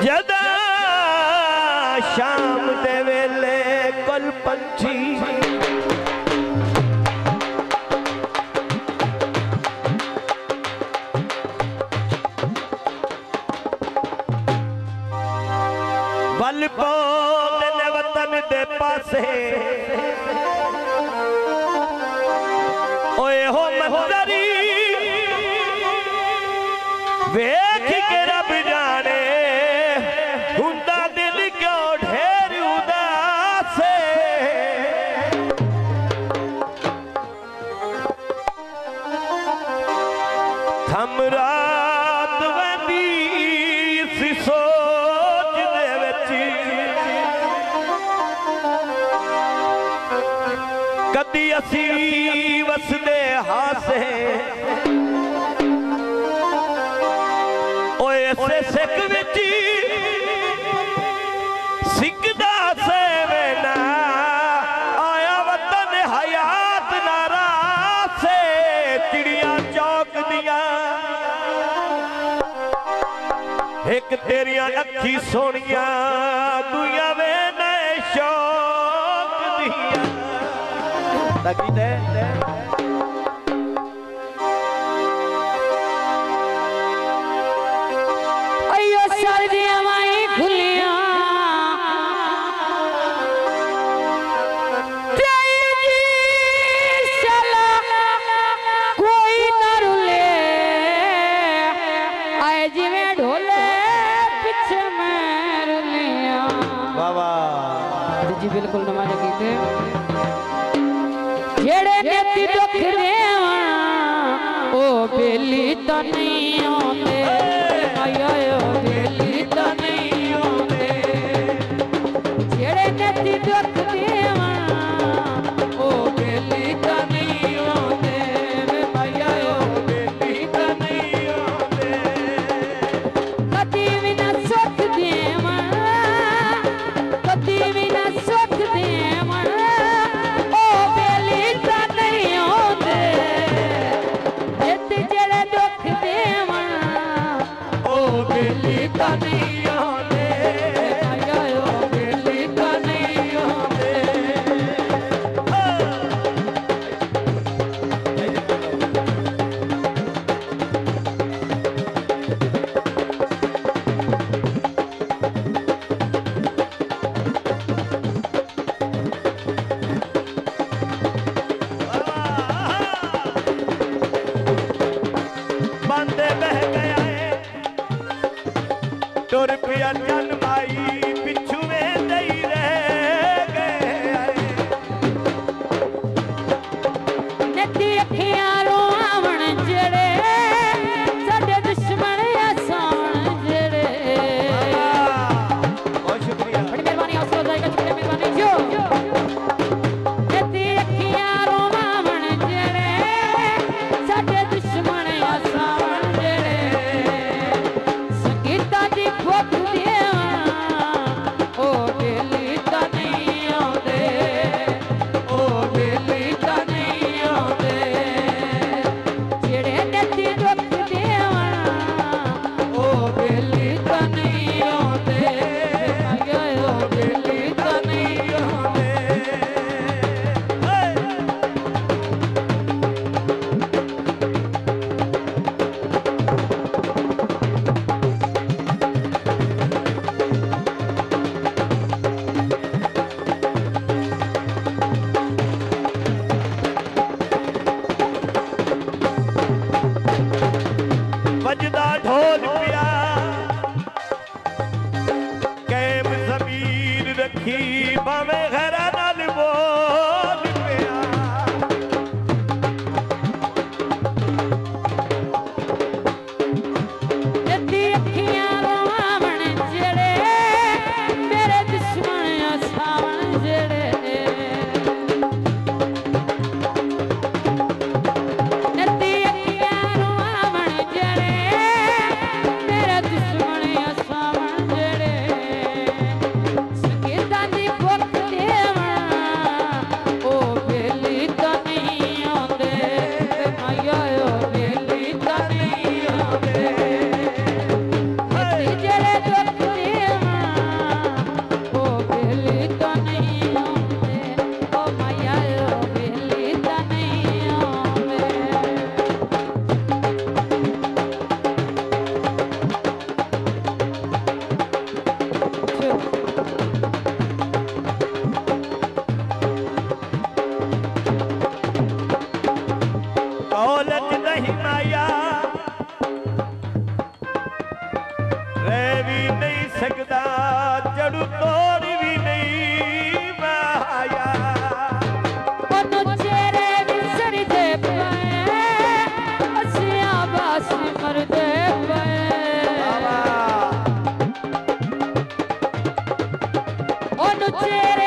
जदा शाम दे वेले कुल पंछी बल पौंदे ने वतन दे पासे ओए हो मंजरी वेख के रब जाने हुंदा दिल क्यों ढेर उदास थम रात वंदी सी सोच दे विच कदी असी वसदे हासे सिख विच सिकदा से वेना आया वतन हयात नारा से चिड़िया चौक दिया एक तेरिया अखी सोनिया दुया वेना शौक दिया तकी दे बिल्कुल नमाज कीते जेड़े नेती दुख देवा ओ बेली तो नहीं आंदे आया ओ बेली तो नहीं आंदे जेड़े नेती दुख देवा ओ बेली तो नहीं आंदे आया ओ बेली तो नहीं आंदे कदी भी ना सुख देवा कदी भी ना टुर पिया चल माई पिछू में दई रह गए नदी अखियां रोवण जेड़े साडे दुश्मन आसान जेड़े बहुत शुक्रिया बड़ी मेहरबानी हौसला अफजाई का शुक्रिया मेहरबानी जो नदी अखियां रोवण जेड़े साडे दुश्मन आसान जेड़े संगीता दी भुख देवा सकदा जड़ू तोड़ भी नहीं माया ਉਹਨੂੰ ਚਿਹਰੇ ਵਿਸਰਦੇ ਪਏ ਅਸੀਂ ਆਵਾਜ਼ ਮਰਦੇ ਪਏ ਉਹਨੂੰ ਚਿਹਰੇ